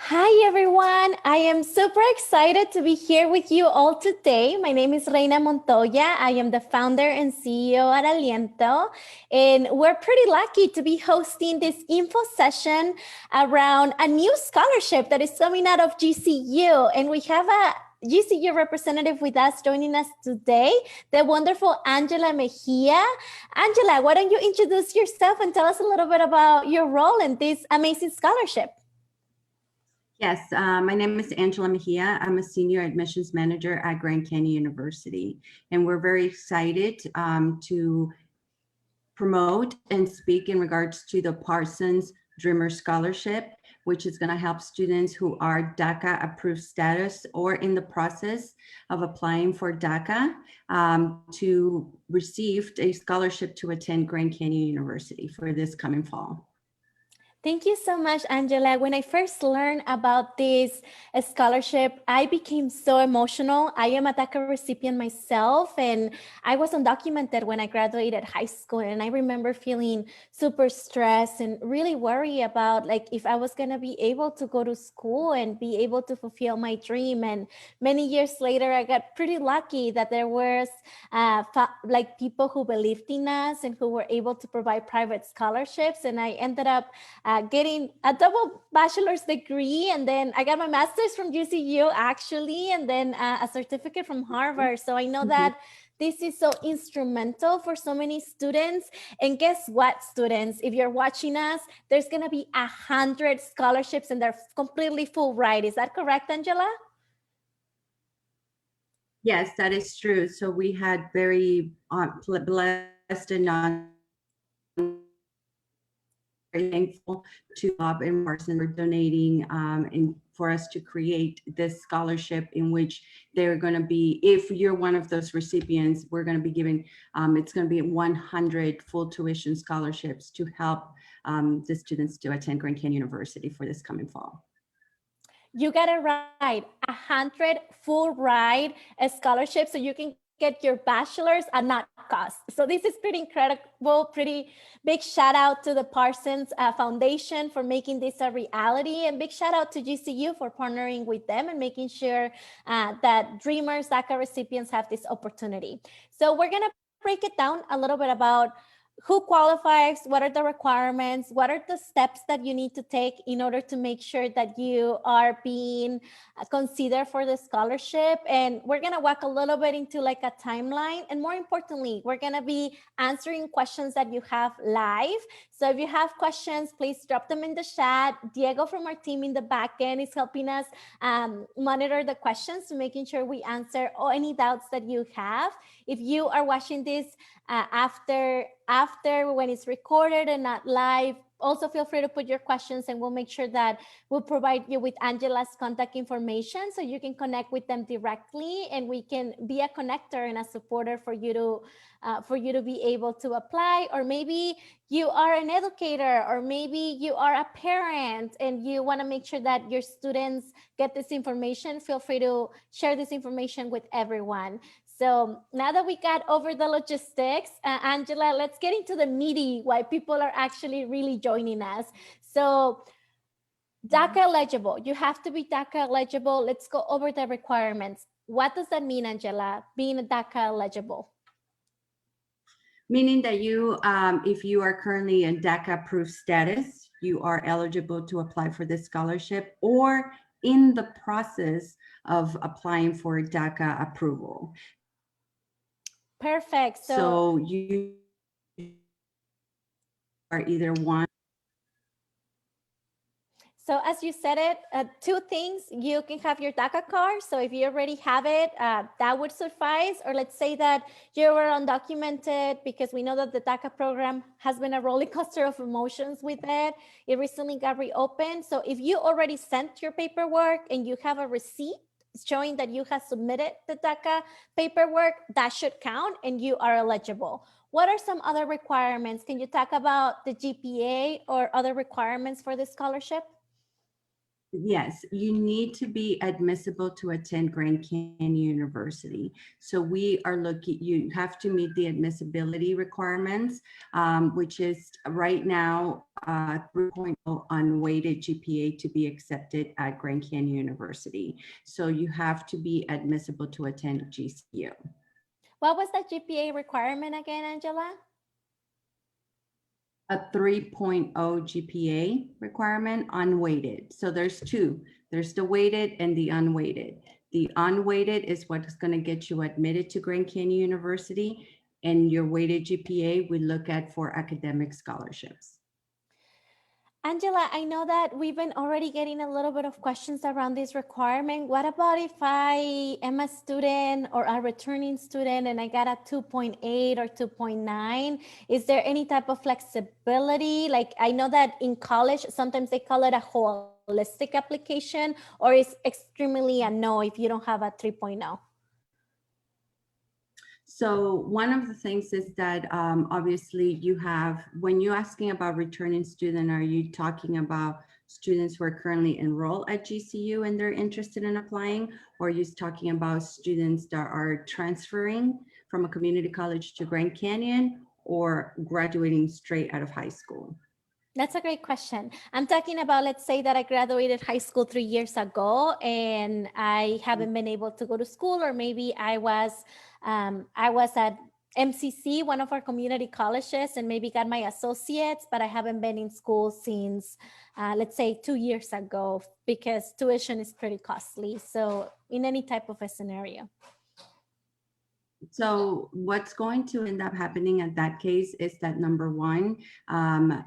Hi, everyone. I am super excited to be here with you all today. My name is Reina Montoya. I am the founder and CEO at Aliento. And we're pretty lucky to be hosting this info session around a new scholarship that is coming out of GCU. And we have a GCU representative with us joining us today, the wonderful Angela Mejia. Angela, why don't you introduce yourself and tell us a little bit about your role in this amazing scholarship? Yes, my name is Angela Mejia. I'm a senior admissions manager at Grand Canyon University, and we're very excited to promote and speak in regards to the Parsons Dreamer Scholarship, which is going to help students who are DACA approved status or in the process of applying for DACA to receive a scholarship to attend Grand Canyon University for this coming fall. Thank you so much, Angela. When I first learned about this scholarship, I became so emotional. I am a DACA recipient myself, and I was undocumented when I graduated high school. And I remember feeling super stressed and really worried about like if I was gonna be able to go to school and be able to fulfill my dream. And many years later, I got pretty lucky that there was like people who believed in us and who were able to provide private scholarships. And I ended up getting a double bachelor's degree, and then I got my master's from GCU actually, and then a certificate from Harvard. So I know that this is so instrumental for so many students. And guess what, students, if you're watching us, there's gonna be 100 scholarships and they're completely full ride. Is that correct, Angela? Yes, that is true. So we had very blessed and very thankful to Bob and Parsons for donating and for us to create this scholarship in which they're going to be, if you're one of those recipients, we're going to be giving, it's going to be 100 full tuition scholarships to help the students to attend Grand Canyon University for this coming fall. You got it right, 100 full ride scholarships so you can get your bachelor's at not cost. So this is pretty incredible, pretty big shout out to the Parsons Foundation for making this a reality, and big shout out to GCU for partnering with them and making sure that Dreamers, DACA recipients have this opportunity. So we're gonna break it down a little bit about who qualifies, what are the requirements, what are the steps that you need to take in order to make sure that you are being considered for the scholarship. And we're gonna walk a little bit into like a timeline. And more importantly, we're gonna be answering questions that you have live. So if you have questions, please drop them in the chat. Diego from our team in the back end is helping us monitor the questions to making sure we answer any doubts that you have. If you are watching this after when it's recorded and not live, also feel free to put your questions and we'll make sure that we'll provide you with Angela's contact information so you can connect with them directly, and we can be a connector and a supporter for you to be able to apply. Or maybe you are an educator, or maybe you are a parent and you want to make sure that your students get this information. Feel free to share this information with everyone. So now that we got over the logistics, Angela, let's get into the meaty why people are actually really joining us. So DACA eligible, you have to be DACA eligible. Let's go over the requirements. What does that mean, Angela, being a DACA eligible? Meaning that you, if you are currently in DACA approved status, you are eligible to apply for this scholarship, or in the process of applying for DACA approval. Perfect. So you are either one. So as you said it, two things, you can have your DACA card. So if you already have it, that would suffice. Or let's say that you were undocumented, because we know that the DACA program has been a roller coaster of emotions with it. It recently got reopened. So if you already sent your paperwork and you have a receipt showing that you have submitted the DACA paperwork, that should count and you are eligible. What are some other requirements? Can you talk about the GPA or other requirements for this scholarship? Yes, you need to be admissible to attend Grand Canyon University. So we are looking, you have to meet the admissibility requirements, which is right now 3.0 unweighted GPA to be accepted at Grand Canyon University. So you have to be admissible to attend GCU. What was the GPA requirement again, Angela? A 3.0 GPA requirement, unweighted. So there's two. There's the weighted and the unweighted. The unweighted is what's going to get you admitted to Grand Canyon University, and your weighted GPA we look at for academic scholarships. Angela, I know that we've been already getting a little bit of questions around this requirement. What about if I am a student or a returning student and I got a 2.8 or 2.9? Is there any type of flexibility? Like I know that in college, sometimes they call it a holistic application, or is extremely a no if you don't have a 3.0? So one of the things is that obviously you have, when you're asking about returning student, are you talking about students who are currently enrolled at GCU and they're interested in applying? Or are you talking about students that are transferring from a community college to Grand Canyon or graduating straight out of high school? That's a great question. I'm talking about, let's say that I graduated high school 3 years ago and I haven't been able to go to school, or maybe I was at MCC, one of our community colleges, and maybe got my associates, but I haven't been in school since, let's say 2 years ago, because tuition is pretty costly. So in any type of a scenario. So what's going to end up happening at that case is that number one,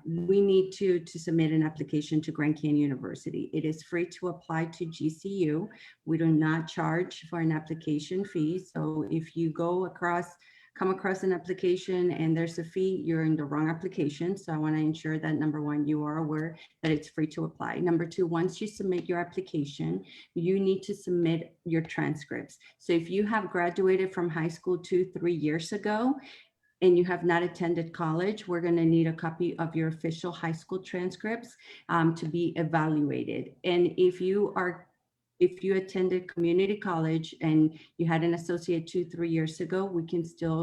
we need to submit an application to Grand Canyon University. It is free to apply to GCU. We do not charge for an application fee. So if you come across an application and there's a fee, you're in the wrong application. So I want to ensure that number one, you are aware that it's free to apply. Number two, once you submit your application, you need to submit your transcripts. So if you have graduated from high school 2-3 years ago and you have not attended college, we're going to need a copy of your official high school transcripts to be evaluated. And if you attended community college and you had an associate 2-3 years ago,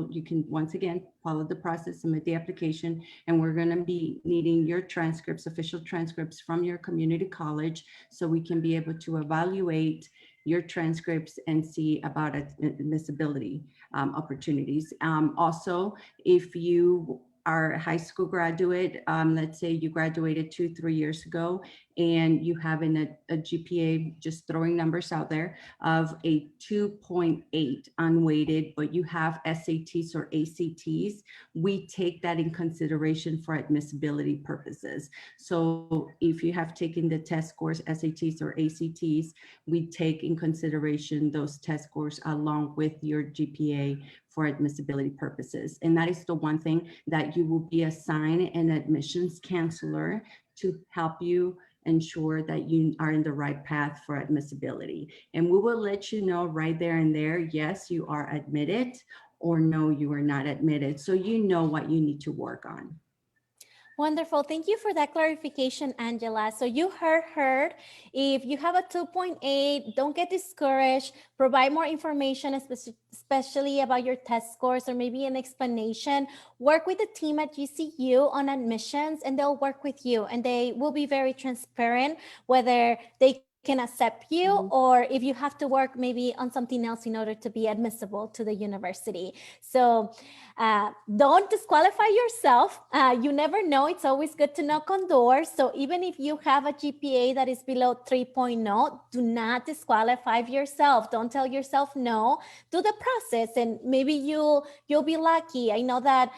you can once again follow the process, submit the application, and we're going to be needing your transcripts, official transcripts from your community college, so we can be able to evaluate your transcripts and see about admissibility opportunities. Also, if you are a high school graduate, let's say you graduated 2-3 years ago and you have a GPA, just throwing numbers out there, of a 2.8 unweighted, but you have SATs or ACTs, we take that in consideration for admissibility purposes. So if you have taken the test scores, SATs or ACTs, we take in consideration those test scores along with your GPA for admissibility purposes. And that is the one thing that you will be assigned an admissions counselor to help you ensure that you are in the right path for admissibility. And we will let you know right there and there, yes, you are admitted, or no, you are not admitted. So you know what you need to work on. Wonderful. Thank you for that clarification, Angela. So you heard, if you have a 2.8, don't get discouraged. Provide more information, especially about your test scores, or maybe an explanation. Work with the team at GCU on admissions, and they'll work with you, and they will be very transparent whether they can accept you or if you have to work maybe on something else in order to be admissible to the university. So don't disqualify yourself. You never know. It's always good to knock on doors. So even if you have a GPA that is below 3.0, do not disqualify yourself. Don't tell yourself no. Do the process, and maybe you'll be lucky. I know that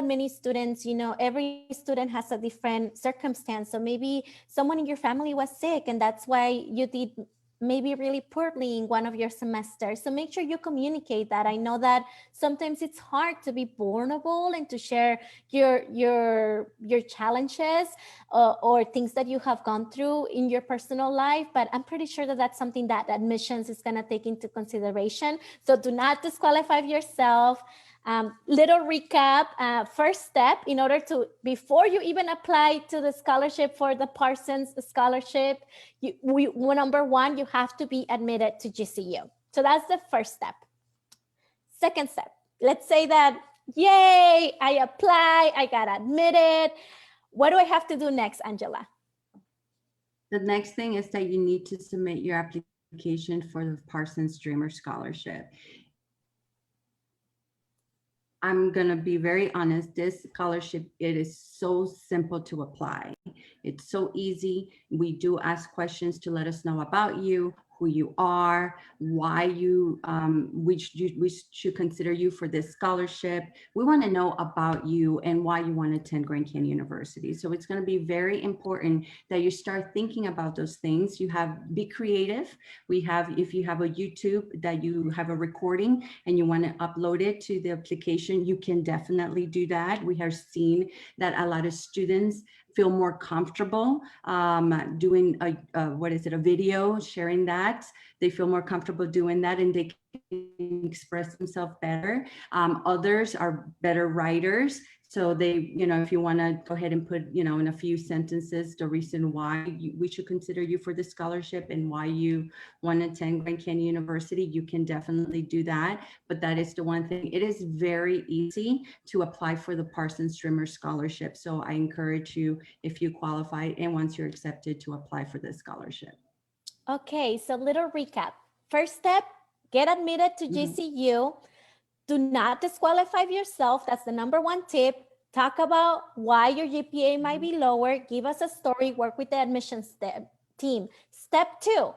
many students, every student has a different circumstance. So maybe someone in your family was sick, and that's why you did maybe really poorly in one of your semesters. So make sure you communicate that. I know that sometimes it's hard to be vulnerable and to share your challenges or things that you have gone through in your personal life, but I'm pretty sure that that's something that admissions is going to take into consideration. So do not disqualify yourself. Little recap, first step in order to, before you even apply to the scholarship for the Parsons scholarship, number one, you have to be admitted to GCU. So that's the first step. Second step, let's say that, yay, I apply, I got admitted. What do I have to do next, Angela? The next thing is that you need to submit your application for the Parsons Dreamer Scholarship. I'm going to be very honest, this scholarship, it is so simple to apply. It's so easy. We do ask questions to let us know about you, who you are, why we should consider you for this scholarship. We want to know about you and why you want to attend Grand Canyon University. So it's going to be very important that you start thinking about those things. Be creative. If you have a YouTube that you have a recording and you want to upload it to the application, you can definitely do that. We have seen that a lot of students feel more comfortable doing a video, sharing that. They feel more comfortable doing that and they can express themselves better. Others are better writers. So if you want to go ahead and put, in a few sentences, the reason why we should consider you for the scholarship and why you want to attend Grand Canyon University, you can definitely do that. But that is the one thing. It is very easy to apply for the Parsons Dreamer Scholarship. So I encourage you, if you qualify and once you're accepted, to apply for this scholarship. Okay, so little recap. First step, get admitted to GCU. Do not disqualify yourself. That's the number one tip. Talk about why your GPA might be lower. Give us a story, work with the admissions team. Step two,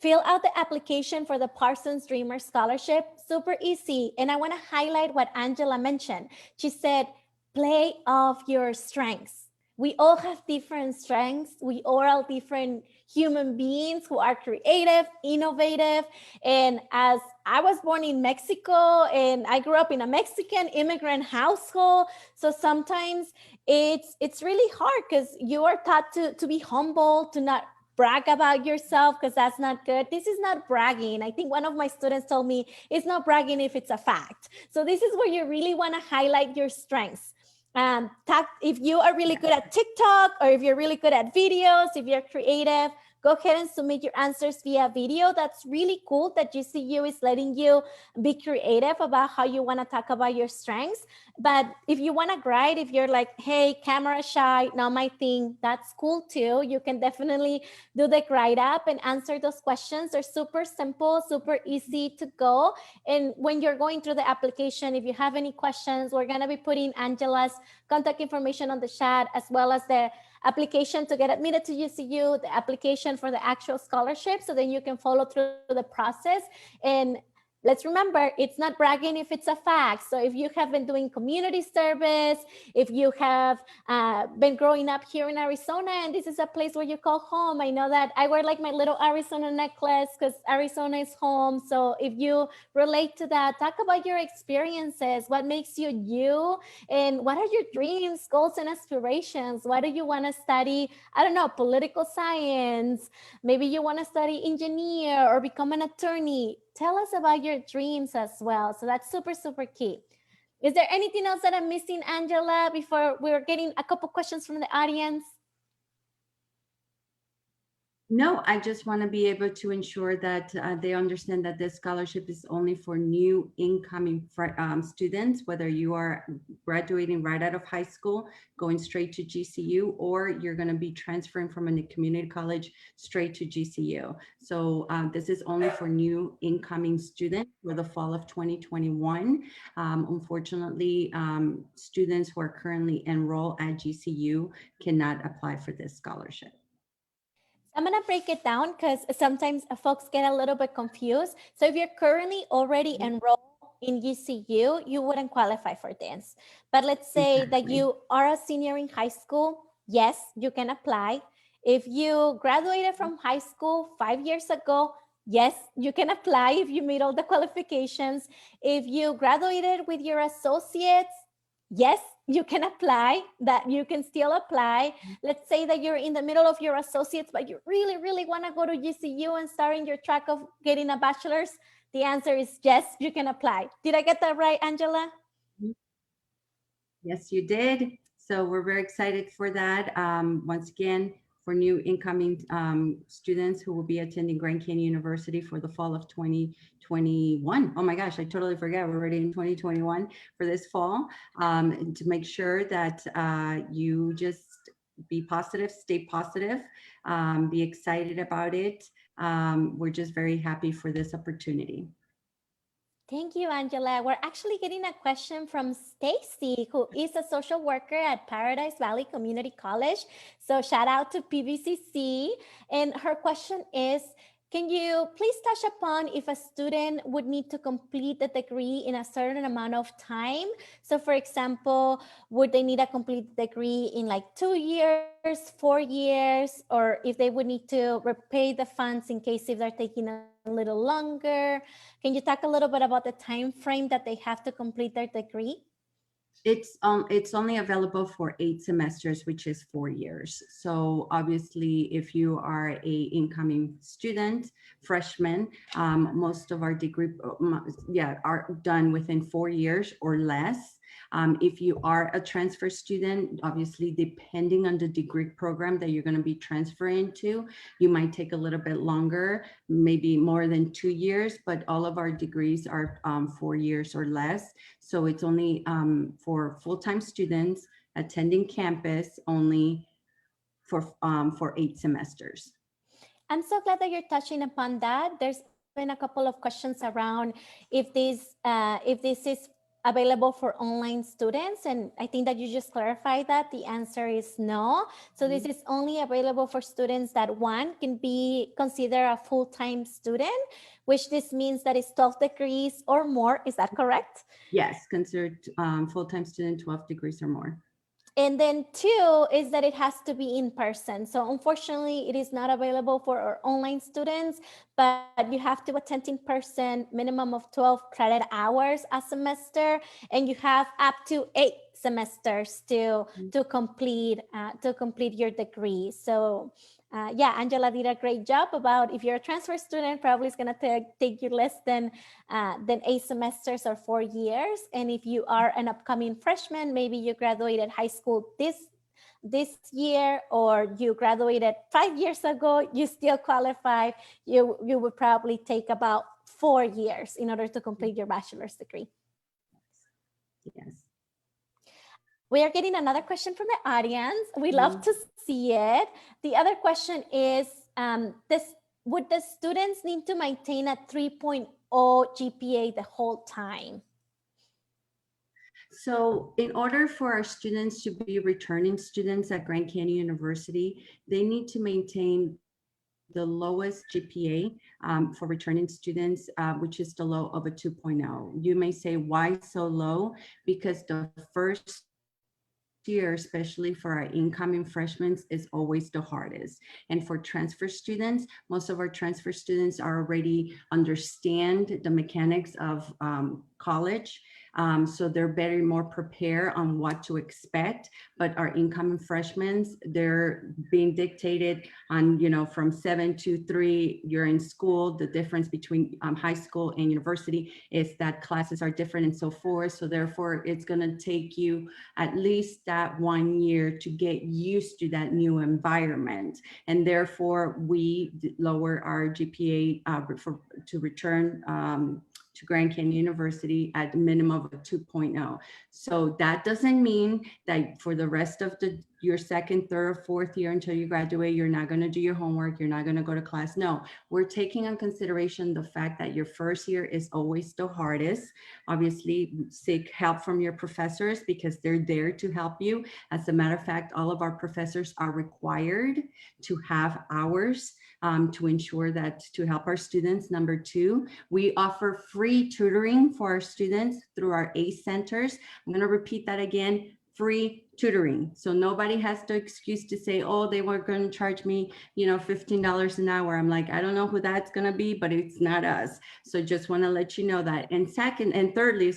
fill out the application for the Parsons Dreamer Scholarship. Super easy. And I want to highlight what Angela mentioned. She said, play off your strengths. We all have different strengths. We are all different human beings who are creative, innovative. And as I was born in Mexico and I grew up in a Mexican immigrant household, so sometimes it's really hard because you are taught to be humble, to not brag about yourself, because that's not good. This is not bragging. I think one of my students told me it's not bragging if it's a fact. So this is where you really want to highlight your strengths. If you are really good at TikTok, or if you're really good at videos, if you're creative, go ahead and submit your answers via video. That's really cool that GCU is letting you be creative about how you want to talk about your strengths. But if you want to write, if you're like, hey, camera shy, not my thing, that's cool too. You can definitely do the write up and answer those questions. They're super simple, super easy to go. And when you're going through the application, if you have any questions, we're going to be putting Angela's contact information on the chat, as well as the application to get admitted to GCU, the application for the actual scholarship, so then you can follow through the process. And let's remember, it's not bragging if it's a fact. So if you have been doing community service, if you have been growing up here in Arizona and this is a place where you call home, I know that I wear like my little Arizona necklace because Arizona is home. So if you relate to that, talk about your experiences, what makes you you, and what are your dreams, goals, and aspirations? Why do you want to study, I don't know, political science? Maybe you want to study engineer or become an attorney. Tell us about your dreams as well. So that's super, super key. Is there anything else that I'm missing, Angela, before we're getting a couple questions from the audience? No, I just want to be able to ensure that they understand that this scholarship is only for new incoming students, whether you are graduating right out of high school, going straight to GCU, or you're going to be transferring from a community college straight to GCU. So this is only for new incoming students for the fall of 2021. Unfortunately, students who are currently enrolled at GCU cannot apply for this scholarship. I'm going to break it down because sometimes folks get a little bit confused. So if you're currently already enrolled in GCU, you wouldn't qualify for this. But let's say that you are a senior in high school. Yes, you can apply. If you graduated from high school 5 years ago, yes, you can apply if you meet all the qualifications. If you graduated with your associates, yes, you can apply, that you can still apply. Let's say that you're in the middle of your associates, but you really, really want to go to GCU and start in your track of getting a bachelor's. The answer is yes, you can apply. Did I get that right, Angela? Yes, you did. So we're very excited for that. Once again, for new incoming students who will be attending Grand Canyon University for the fall of 2021. Oh my gosh, I totally forgot. We're already in 2021 for this fall. And to make sure that you just be positive, stay positive, be excited about it. We're just very happy for this opportunity. Thank you, Angela. We're actually getting a question from Stacy, who is a social worker at Paradise Valley Community College. So shout out to PVCC. And her question is, can you please touch upon if a student would need to complete the degree in a certain amount of time? So for example, would they need a complete degree in like 2 years, 4 years, or if they would need to repay the funds in case if they're taking a little longer? Can you talk a little bit about the time frame that they have to complete their degree? It's only available for 8 semesters, which is 4 years. So obviously, if you are a incoming student, freshman, most of our degree, are done within 4 years or less. If you are a transfer student, obviously, depending on the degree program that you're going to be transferring to, you might take a little bit longer, maybe more than 2 years, but all of our degrees are 4 years or less. So it's only for full-time students attending campus only for 8 semesters. I'm so glad that you're touching upon that. There's been a couple of questions around if this is available for online students, and I think that you just clarified that the answer is no. So this is only available for students that one can be considered a full-time student, which this means that it's 12 degrees or more. Is that correct? Yes, considered full-time student, 12 degrees or more. And then two is that it has to be in person. So unfortunately, it is not available for our online students, but you have to attend in person, minimum of 12 credit hours a semester, and you have up to 8 semesters to complete your degree. So yeah, Angela did a great job about if you're a transfer student, probably it's going to take you less than 8 semesters or 4 years. And if you are an upcoming freshman, maybe you graduated high school this year, or you graduated 5 years ago, you still qualify. You would probably take about 4 years in order to complete your bachelor's degree. Yes. We are getting another question from the audience. We love to see it. The other question is, would the students need to maintain a 3.0 GPA the whole time? So in order for our students to be returning students at Grand Canyon University, they need to maintain the lowest GPA for returning students, which is the low of a 2.0. You may say, why so low? Because the first year, especially for our incoming freshmen, is always the hardest. And for transfer students, most of our transfer students are already understand the mechanics of college. So they're very more prepared on what to expect. But our incoming freshmen, they're being dictated on, from 7 to 3, you're in school. The difference between high school and university is that classes are different and so forth. So therefore, it's going to take you at least that 1 year to get used to that new environment. And therefore, we lower our GPA to return to Grand Canyon University at the minimum of a 2.0. So that doesn't mean that for the rest of your second, third, fourth year until you graduate, you're not going to do your homework, you're not going to go to class. No, we're taking in consideration the fact that your first year is always the hardest. Obviously, seek help from your professors because they're there to help you. As a matter of fact, all of our professors are required to have hours to ensure that to help our students. Number two, we offer free tutoring for our students through our ACE centers. I'm going to repeat that again, free tutoring. So nobody has the excuse to say, oh, they were going to charge me, $15 an hour. I'm like, I don't know who that's going to be, but it's not us. So just want to let you know that. And thirdly,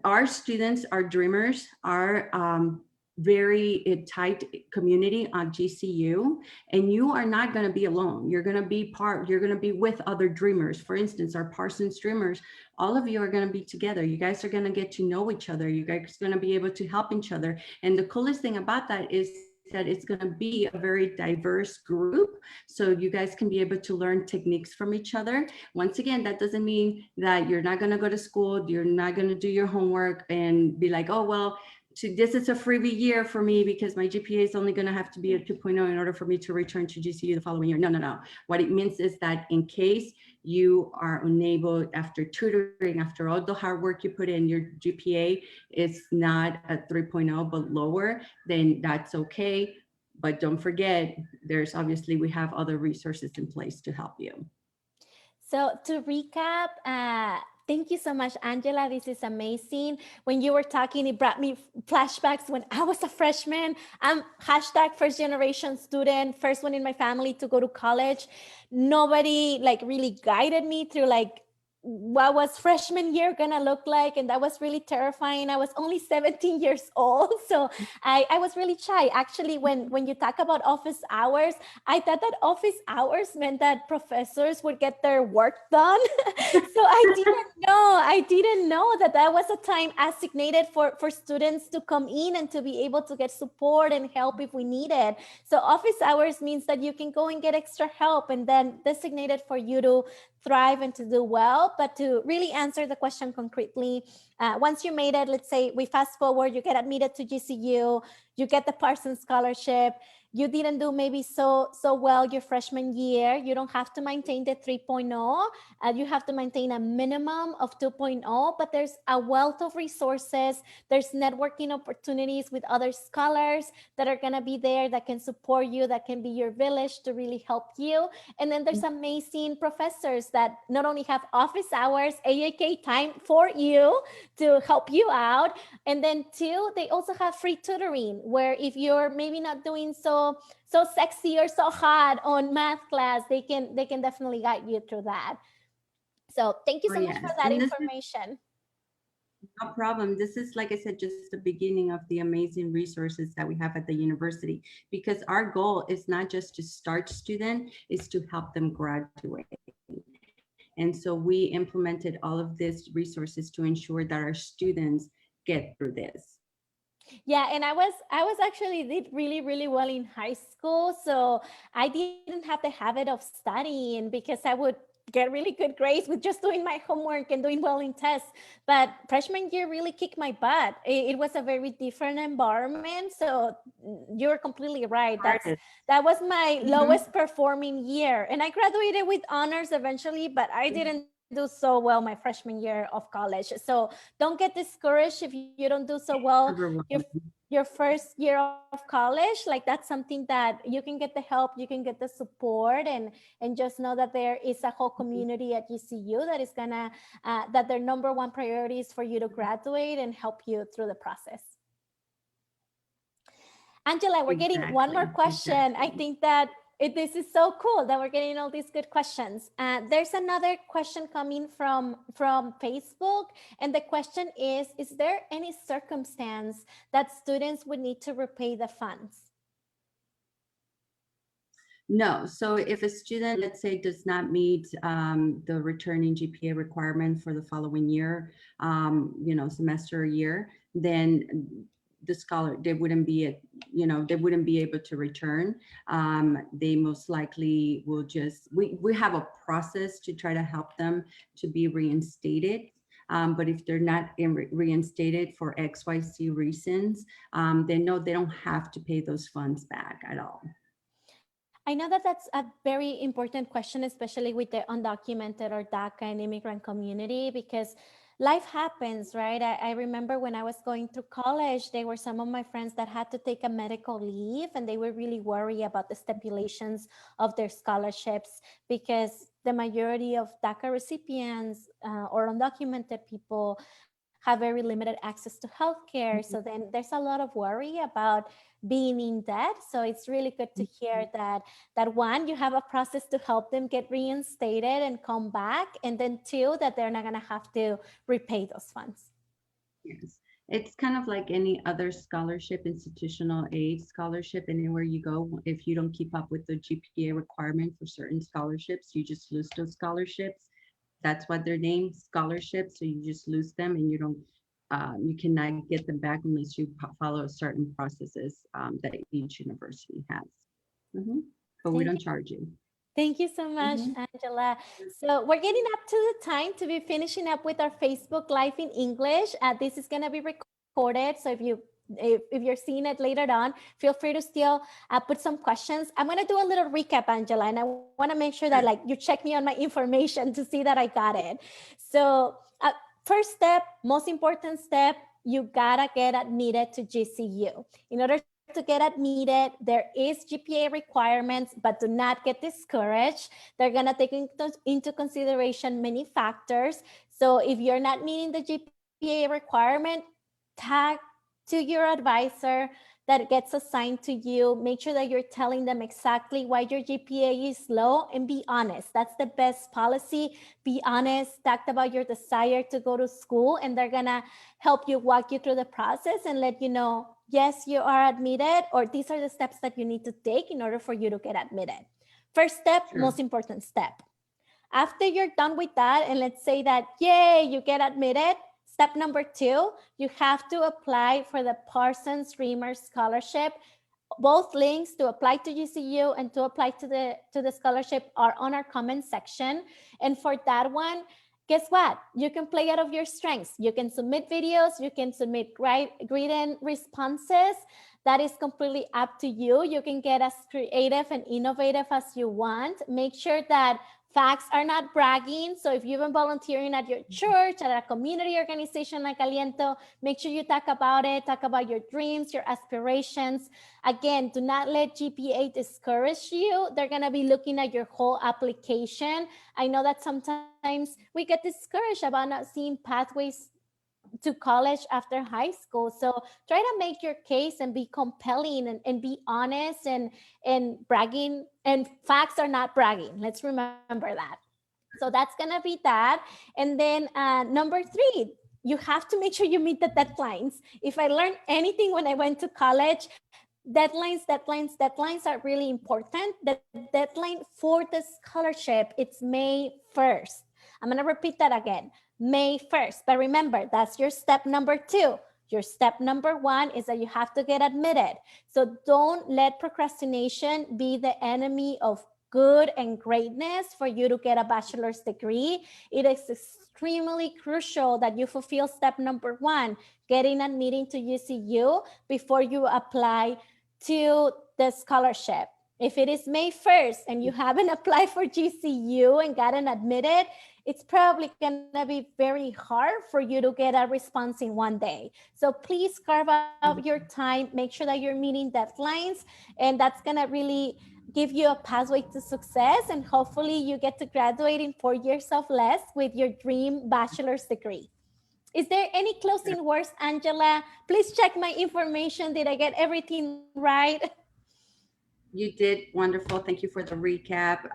our students are dreamers, are very tight community on GCU, and you are not going to be alone. You're going to be you're going to be with other dreamers. For instance, our Parsons dreamers, all of you are going to be together. You guys are going to get to know each other. You guys are going to be able to help each other. And the coolest thing about that is that it's going to be a very diverse group. So you guys can be able to learn techniques from each other. Once again, that doesn't mean that you're not going to go to school, you're not going to do your homework and be like, oh, well, this is a freebie year for me because my GPA is only going to have to be a 2.0 in order for me to return to GCU the following year. No, no, no. What it means is that in case you are unable, after tutoring, after all the hard work you put in, your GPA is not a 3.0 but lower, then that's okay. But don't forget, there's obviously, we have other resources in place to help you. So to recap, thank you so much, Angela. This is amazing. When you were talking, it brought me flashbacks when I was a freshman. I'm hashtag first generation student, first one in my family to go to college. Nobody like really guided me through like what was freshman year gonna look like, and that was really terrifying. I was only 17 years old, so I was really shy. Actually, when you talk about office hours, I thought that office hours meant that professors would get their work done. So I didn't know that that was a time assignated for students to come in and to be able to get support and help if we need it. So office hours means that you can go and get extra help and then designated for you to thrive and to do well. But to really answer the question concretely, once you made it, let's say we fast forward, you get admitted to GCU, you get the Parsons scholarship, you didn't do maybe so well your freshman year, you don't have to maintain the 3.0, you have to maintain a minimum of 2.0, but there's a wealth of resources, there's networking opportunities with other scholars that are going to be there that can support you, that can be your village to really help you. And then there's amazing professors that not only have office hours, AAK time for you to help you out, and then two, they also have free tutoring where if you're maybe not doing so sexy or so hot on math class, they can definitely guide you through that. So thank you so much for that information. No problem. This is, like I said, just the beginning of the amazing resources that we have at the university, because our goal is not just to start student, is to help them graduate. And so we implemented all of these resources to ensure that our students get through this. Yeah, and I was actually did really well in high school, so I didn't have the habit of studying because I would get really good grades with just doing my homework and doing well in tests. But freshman year really kicked my butt. It was a very different environment, so you're completely right. That was my lowest performing year, and I graduated with honors eventually, but I didn't do so well my freshman year of college. So don't get discouraged if you don't do so well your first year of college. Like that's something that you can get the help, you can get the support, and just know that there is a whole community at GCU that is gonna that their number one priority is for you to graduate and help you through the process. Angela, we're getting one more question. I think that this is so cool that we're getting all these good questions. There's another question coming from Facebook. And the question is there any circumstance that students would need to repay the funds? No. So if a student, let's say, does not meet the returning GPA requirement for the following year, semester or year, then the scholar, they wouldn't be able to return. They most likely will just, we have a process to try to help them to be reinstated. But if they're not reinstated for XYZ reasons, then no, they don't have to pay those funds back at all. I know that that's a very important question, especially with the undocumented or DACA and immigrant community, because life happens, right? I remember when I was going through college, there were some of my friends that had to take a medical leave, and they were really worried about the stipulations of their scholarships, because the majority of DACA recipients or undocumented people have very limited access to healthcare. So then there's a lot of worry about being in debt. So it's really good to hear that one, you have a process to help them get reinstated and come back, and then two, that they're not going to have to repay those funds. Yes. It's kind of like any other scholarship, institutional aid scholarship. Anywhere you go, if you don't keep up with the GPA requirement for certain scholarships, you just lose those scholarships. That's what they're named, scholarships. So you just lose them, and you cannot get them back unless you follow certain processes that each university has. Mhm. But we Thank don't you. charge you. Thank you so much, Mhm. Angela. So we're getting up to the time to be finishing up with our Facebook Live in English. This is going to be recorded. So if you're seeing it later on, feel free to still put some questions. I'm going to do a little recap, Angela, and I want to make sure that like you check me on my information to see that I got it. So first step, most important step, you gotta get admitted to GCU. In order to get admitted, there is GPA requirements, but do not get discouraged. They're gonna take into consideration many factors. So if you're not meeting the GPA requirement, tag to your advisor that gets assigned to you. Make sure that you're telling them exactly why your GPA is low and be honest. That's the best policy. Be honest, talk about your desire to go to school, and they're gonna help you walk you through the process and let you know, yes, you are admitted, or these are the steps that you need to take in order for you to get admitted. First step, Sure. most important step. After you're done with that, and let's say that, yay, you get admitted, step number 2, you have to apply for the Parsons Dreamer Scholarship. Both links to apply to GCU and to apply to the scholarship are on our comment section. And for that one, guess what? You can play out of your strengths. You can submit videos, you can submit written responses. That is completely up to you. You can get as creative and innovative as you want. Make sure that facts are not bragging. So if you've been volunteering at your church, at a community organization like Aliento, make sure you talk about it, talk about your dreams, your aspirations. Again, do not let GPA discourage you. They're gonna be looking at your whole application. I know that sometimes we get discouraged about not seeing pathways to college after high school. So try to make your case and be compelling and be honest and bragging. And facts are not bragging. Let's remember that. So that's gonna be that. And then number 3, you have to make sure you meet the deadlines. If I learned anything when I went to college, deadlines are really important. The deadline for the scholarship, it's May 1st. I'm gonna repeat that again, May 1st. But remember, that's your step number 2. Your step number 1 is that you have to get admitted. So don't let procrastination be the enemy of good and greatness for you to get a bachelor's degree. It is extremely crucial that you fulfill step number 1, getting admitting to UCU before you apply to the scholarship. If it is May 1st and you haven't applied for GCU and gotten admitted, it's probably going to be very hard for you to get a response in one day. So please carve out your time, make sure that you're meeting deadlines, and that's going to really give you a pathway to success. And hopefully you get to graduate in 4 years of less with your dream bachelor's degree. Is there any closing words, Angela? Please check my information. Did I get everything right? You did wonderful. Thank you for the recap.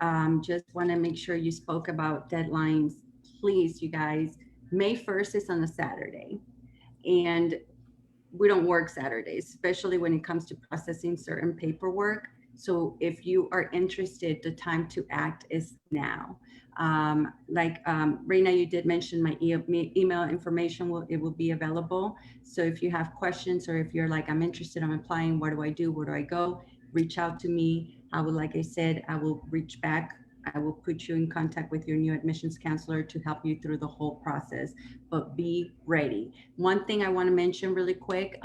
Just want to make sure you spoke about deadlines. Please, you guys, May 1st is on a Saturday. And we don't work Saturdays, especially when it comes to processing certain paperwork. So if you are interested, the time to act is now. Reina, you did mention my email information. It will be available. So if you have questions, or if you're like, I'm interested, I'm applying, what do I do? Where do I go? Reach out to me. Like I said, I will reach back. I will put you in contact with your new admissions counselor to help you through the whole process. But be ready. One thing I want to mention really quick,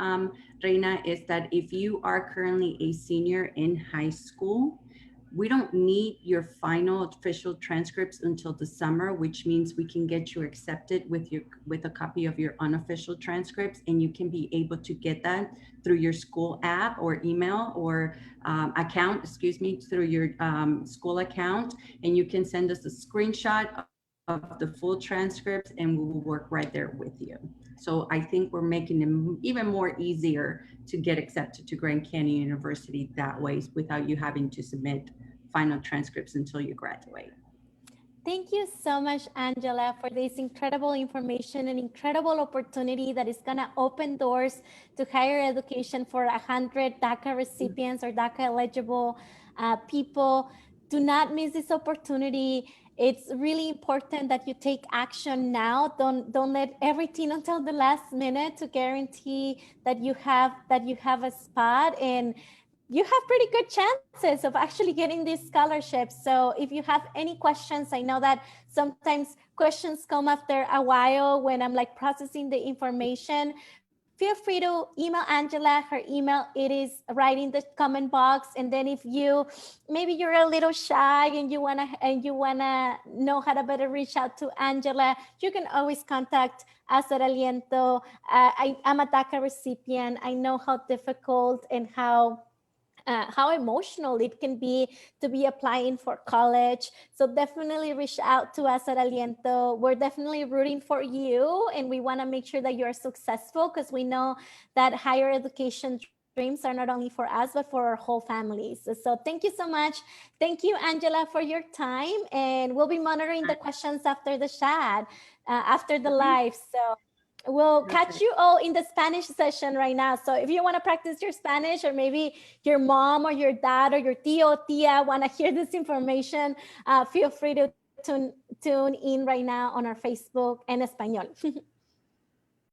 Reina, is that if you are currently a senior in high school, we don't need your final official transcripts until the summer, which means we can get you accepted with a copy of your unofficial transcripts, and you can be able to get that through your school app or email or through your school account, and you can send us a screenshot of the full transcripts, and we will work right there with you. So I think we're making it even more easier to get accepted to Grand Canyon University that way, without you having to submit final transcripts until you graduate. Thank you so much, Angela, for this incredible information and incredible opportunity that is going to open doors to higher education for 100 DACA recipients or DACA eligible people. Do not miss this opportunity. It's really important that you take action now. Don't let everything until the last minute to guarantee that you have a spot, and you have pretty good chances of actually getting these scholarships. So if you have any questions, I know that sometimes questions come after a while when I'm like processing the information. Feel free to email Angela. Her email, it is right in the comment box. And then if maybe you're a little shy and you wanna know how to better reach out to Angela, you can always contact us at Aliento. I'm a DACA recipient. I know how difficult and how emotional it can be to be applying for college. So definitely reach out to us at Aliento. We're definitely rooting for you, and we want to make sure that you're successful, because we know that higher education dreams are not only for us, but for our whole families. So thank you so much. Thank you, Angela, for your time. And we'll be monitoring the questions after the chat, after the live. So we'll catch you all in the Spanish session right now. So if you want to practice your Spanish, or maybe your mom or your dad or your tío or tía want to hear this information, feel free to tune in right now on our Facebook en español.